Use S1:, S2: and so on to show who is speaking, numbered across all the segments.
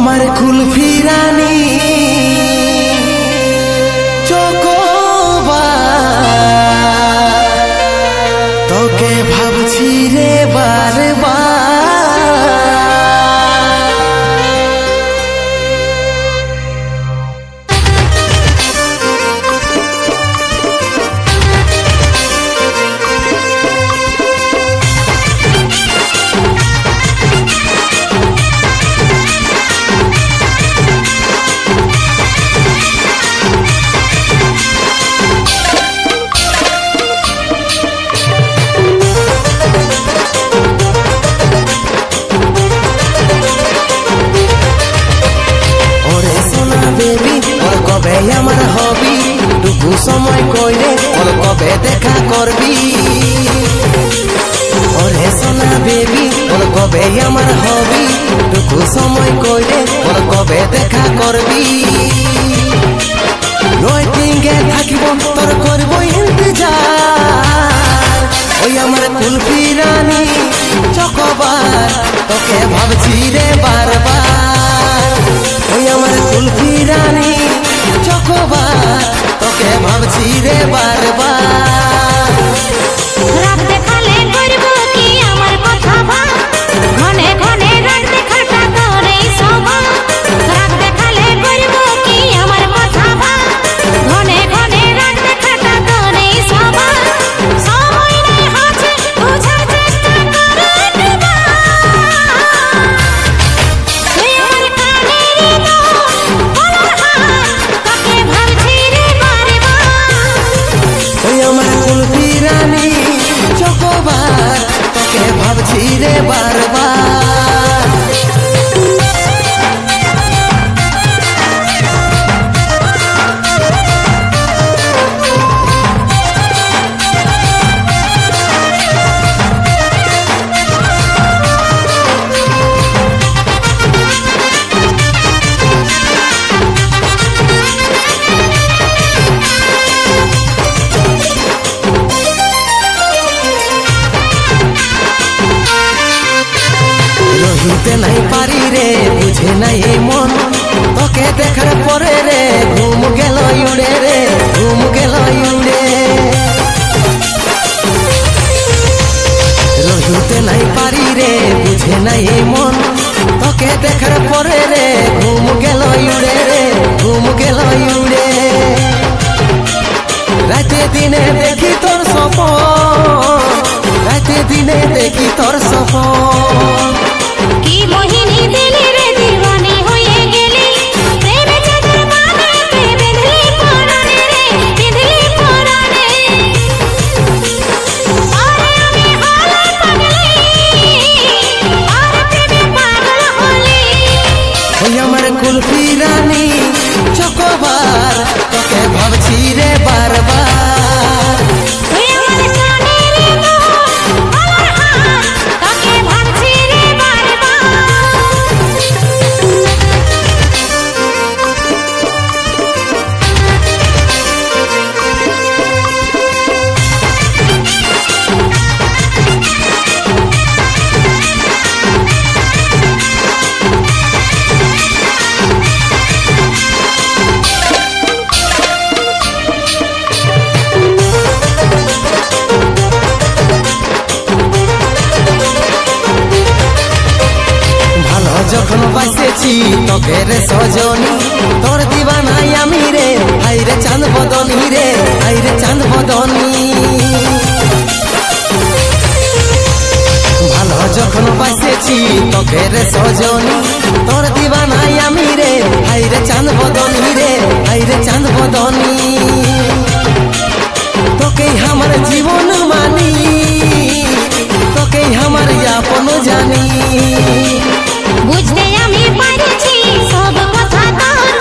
S1: আমার কুলফি রানী চকোবার তোকে ভাবছি রে বারবার। আমার হবি টুকু সময় কইরে ওর কবে দেখা করবি। ওরে সোনা বেবি ওর কবে আমার হবি টুকু সময় কইরে ওর কবে দেখা করবি। ওয়েটিংয়ে থাকিব তোর করব ইন্তজার। ওই আমার কুলফি রানী চকোবার তোকে ভাবছি রে বারবার। ওই আমার কুলফি রানী চকোবার তোকে ভাবছি রে বারবার।
S2: রাত দেখালে করব কি আমার কথা ভাব ঘনে ঘনে রাত দেখাটা তোরেই স্বভাব। রাত দেখালে করব কি আমার কথা ভাব ঘনে ঘনে রাত দেখাটা তোরেই স্বভাব। সময় নেই হাতে বোঝার চেষ্টা করে দিবা। তুই আমার কানেরই বলার হাত তোকে ভাবছি রে বারবার।
S1: ওই আমার কুলফি রানী চকোবার তোকে ভাবছি রে বারবার। রহিতে নাই পারি রে বুঝে নাই এই মন তোকে দেখার পরে রে ঘুম গেল উড়ে রে ঘুম গেল উড়ে। রহিতে নাই পারি রে বুঝে নাই এই মন তোকে দেখার পরে রে ঘুম গেল উড়ে রে ঘুম গেল উড়ে। রাতে দিনে দেখি তোর স্বপ্ন রাতে দিনে দেখি তোর স্বপ্ন।
S2: কি মোহিনী দিলি রে দিওয়ানি হয়ে গেলি প্রেমে চাঁদের বাঁধতে বেঁধলি পরাণে রে বেঁধলি পরাণে। আরে আমি হলাম পাগলি আর প্রেমে পাগল হলি।
S1: ওই আমার কুলফি রানী চকোবার তোকে ভাবছি রে বারবার।
S2: তুই আমার কানেরই বলার হাত তোকে ভাবছি রে বারবার।
S1: ভালো যখন বাসেছি তোকে রে সজনী তোর দিবানাই আমি রে হাই রে চাঁদ বদনী রে হাই রে চাঁদ বদনী। ভালো যখন বাসেছি তোকে রে সজনী তোর দিবানাই আমি রে হাই রে চাঁদ বদনী রে হাই রে চাঁদ বদনী। তোকেই আমার জীবন মানি তোকেই আমার আপন জানি।
S2: বুঝতে আমি পারছি সব কথা তোর।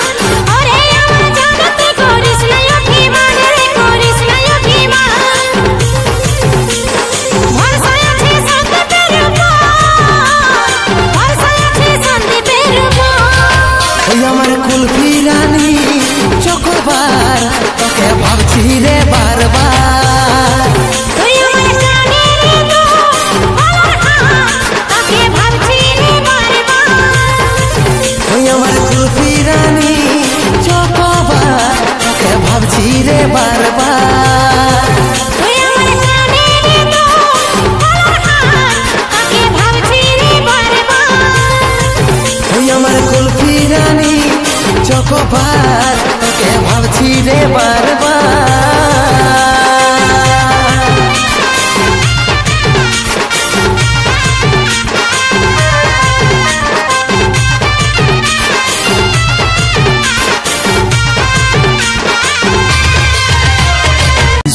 S2: ওরে আমার জগতে করিস না অভিমান রে করিস না অভিমান। ভরসা আছে সত্যের উপর ভরসা আছে সন্দেহ
S1: কবার তোকে ভাবছি রে বারবার।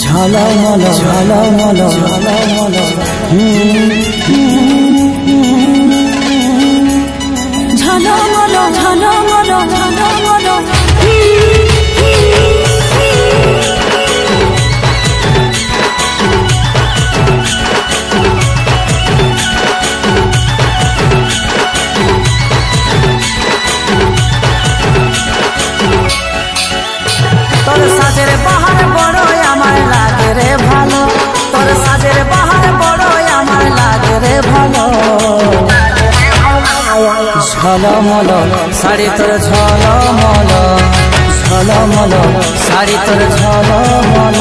S1: ঝলমল ঝলমল ঝলমল
S2: ঝলমল ঝলমল ঝলমল
S1: তোর সাজের বাহার বড় আমার লাগে রে ভালো, তোর সাজের বাহার বড় আমার লাগে রে ভালো। ঝলমল শাড়ি তোর ঝলমল, ঝলমল শাড়ি তোর ঝলমল।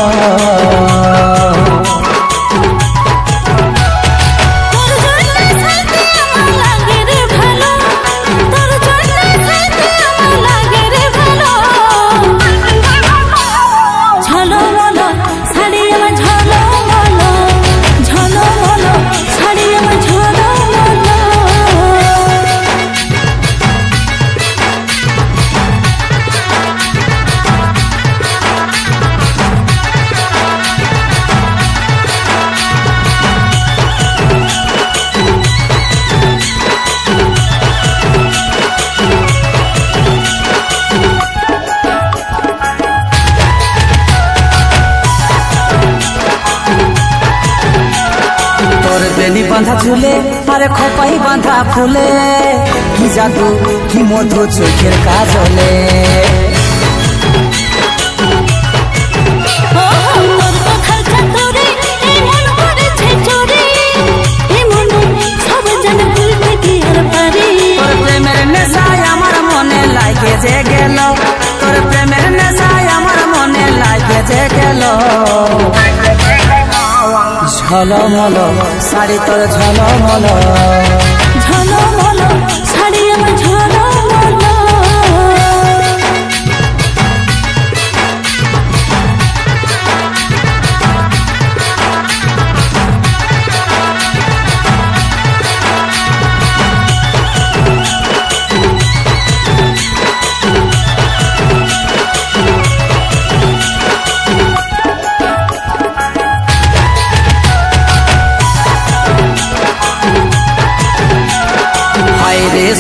S1: বেনি বাঁধা চুলে আরে খোপাই বাঁধা ফুলে, কি জাদু কি মধু চোখের কাজলে। তোর প্রেমের নেশায় আমার মনে লাগে যে গেল, তোর প্রেমের নেশায় আমার মনে লাগে যে গেল। ঝলমল শাড়ি তোর ঝলমল,
S2: ঝলমল শাড়ি আমার ঝলমল।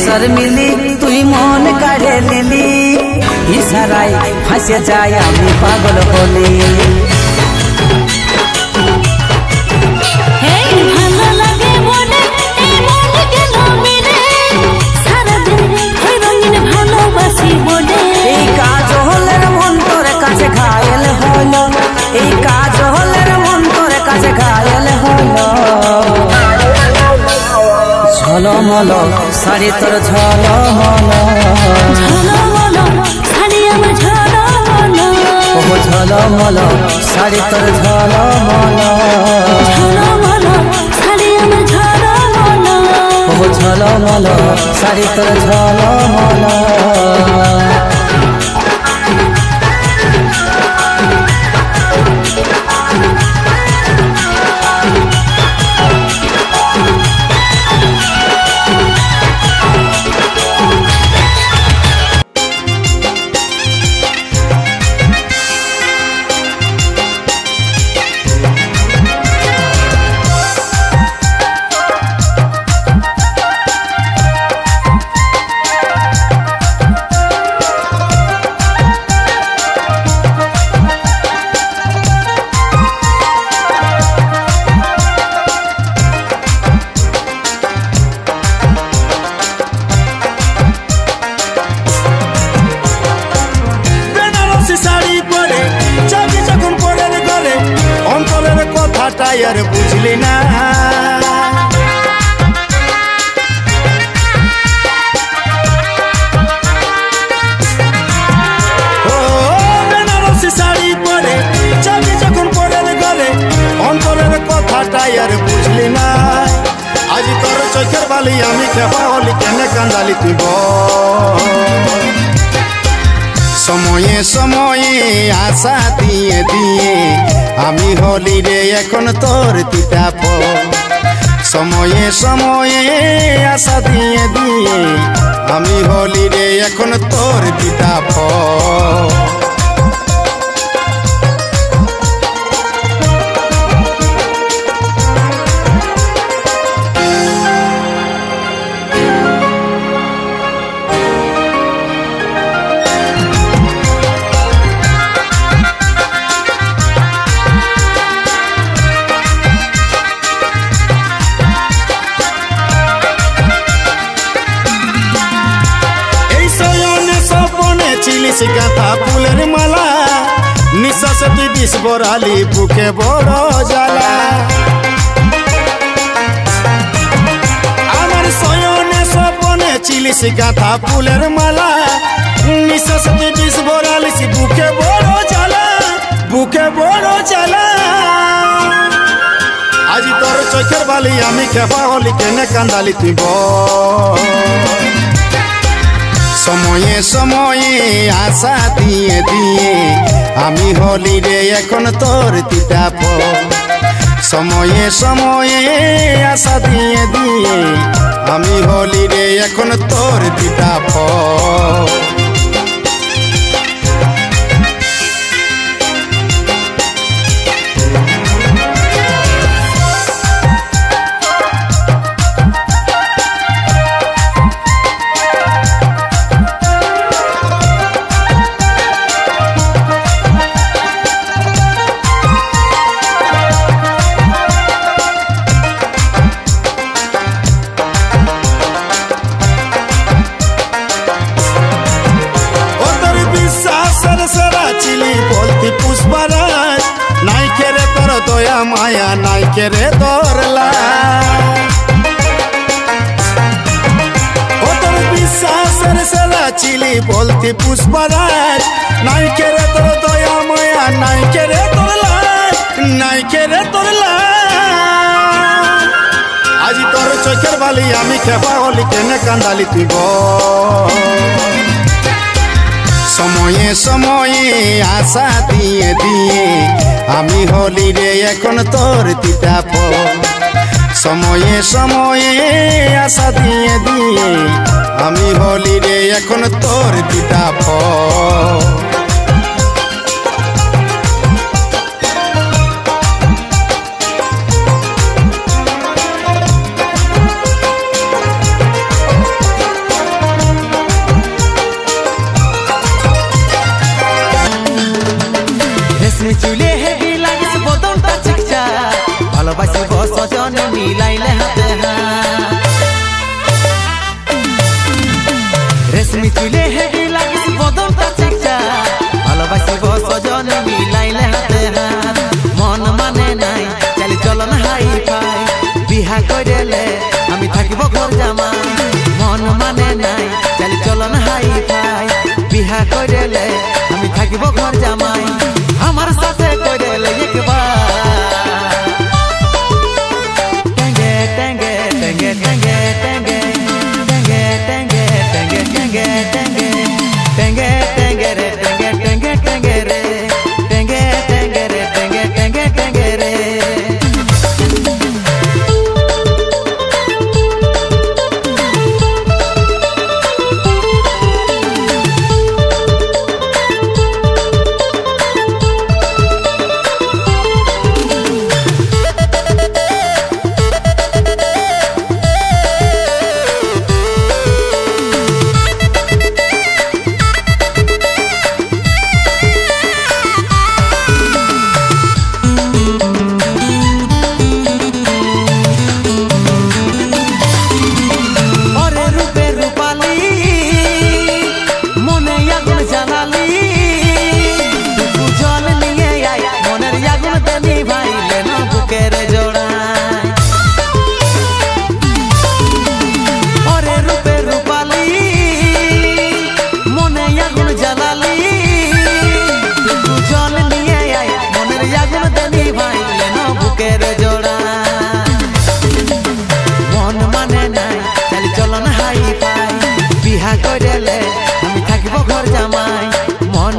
S1: শর্মিলি তুই মন কাড়ে নিলি, ইশারায় ফাঁসে যায় আমি পাগল হলি।
S2: ভালো লাগে মনে মন গেল মিলে, সারাদিন ওই রঙিন ভালোবাসি বলে।
S1: এই কাজ হলের মন তোর কাছে ঘায়েল হলো, এই কাজ হলের মন তোর কাছে ঘায়েল হলো। ঝলমল শাড়ি তোর ঝলমল,
S2: ঝলমল শাড়ি আমার ঝলমল।
S1: ও ঝলমল শাড়ি তোর ঝলমল,
S2: ঝলমল শাড়ি আমার ঝলমল।
S1: ও ঝলমল শাড়ি তোর ঝলমল।
S3: আর বুঝলি না ও বেনারসি শাড়ি পরে যাবি যখন পরের ঘরে অন্তরের কথাটাই আর বুঝলি না আজ তোর চোখের বালি আমি কেবা হলি কেনে কান্দালি তুই সময়ে সময়ে আশা দিয়ে দিয়ে আমি হলি রে এখন তোর তিতা ফল। সময়ে সময়ে আশা দিয়ে দিয়ে আমি হলি রে এখন তোর তিতা ফল। চিলিস গাঁথা ফুলের মালা নিঃশ্বাস তুই বিষ বরালি বুকে বড় জ্বালা। আমার শয়নে স্বপনে চিলিস গাঁথা ফুলের মালা নিঃশ্বাস তুই বিষ বরালিস বুকে বড় জ্বালা, বুকে বড় জ্বালা। আজি তোর চোখের বালি আমি খেপা হলি কেনে কান্দালি তুই বল। সময়ে সময়ে আশা দিয়ে দিয়ে আমি হলি রে এখন তোর তিতা ফল। সময়ে সময়ে আশা দিয়ে দিয়ে আমি হলি রে এখন তোর তিতা ফল। পুষ্পরাজ নাই কেরে তোর দয়া মায়া নাই কেরে দরলা। ও তোর বিশ্বাসের সেরা চিলি বলতি পুষ্পরাজ নাই কেরে তোর দয়া মায়া নাই কেরে দরলা, নাই কেরে দরলা। আজি তোর চোখের বালি আমি খেপা হলি কেনে কান্দালি তুই বল। সময়ে সময়ে আশা দিয়ে দিয়ে আমি হলি রে এখন তোর তিতা ফল। সময়ে সময়ে আশা দিয়ে দিয়ে আমি হলি রে এখন তোর তিতা ফল।
S1: চুলে হেবি লাগিস বদনটা চিকচা ভালোবাসিব সজনে মিলাইলে হাতে হাত। রেশমি চুলে হেবি লাগিস বদনটা চিকচা ভালোবাসিব সজনে মিলাইলে হাতে হাত। মন মানে নাই চালি চলন হাই ফাই বিহা কইলে আমি থাকিব ঘর জামাই। মন মানে নাই চালি চলন হাই ফাই বিহা কইলে আমি থাকিব ঘর জামাই। আমার সাথে কইলে একবার টেঙ্গে টেঙ্গে টেঙ্গে টেঙ্গে টেঙ্গে টেঙ্গে টেঙ্গে টেঙ্গে টেঙ্গে টেঙ্গে টেঙ্গে টেঙ্গে রে টেঙ্গে টেঙ্গে টেঙ্গে রে টেঙ্গে টেঙ্গে রে টেঙ্গে টেঙ্গে টেঙ্গে রে। বিহা কইলে আমি থাকিব ঘর জামাই। মন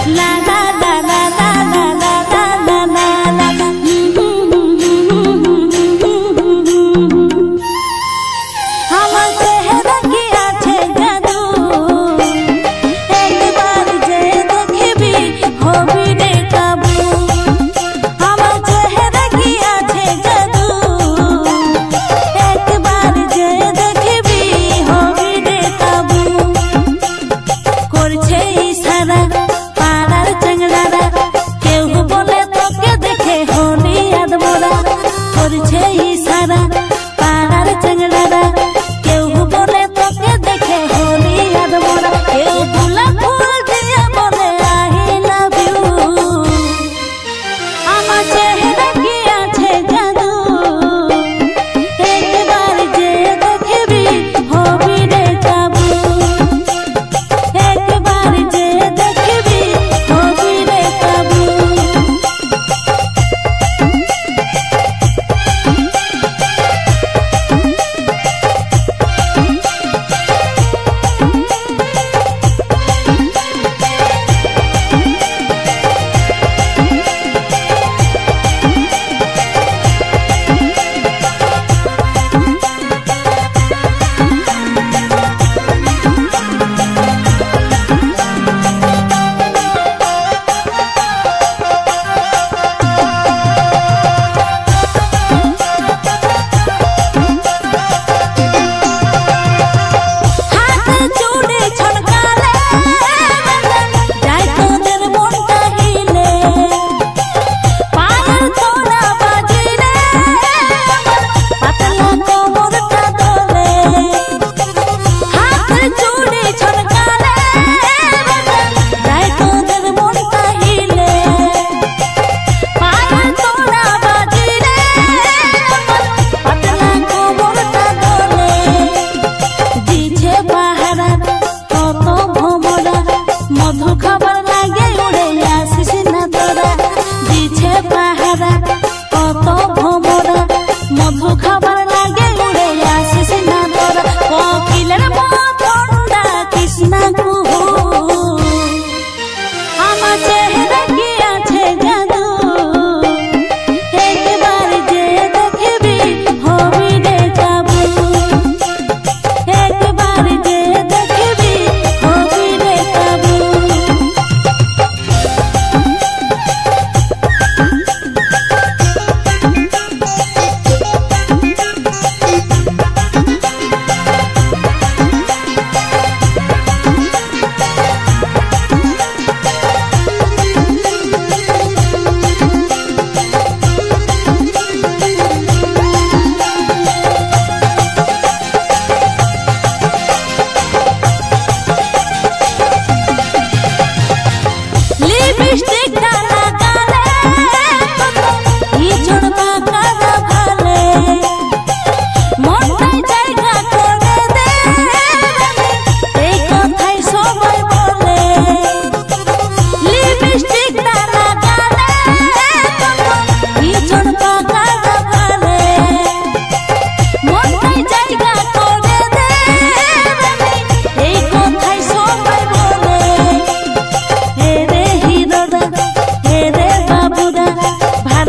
S2: La la la la la la la la la la.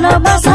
S2: ভালোবাসা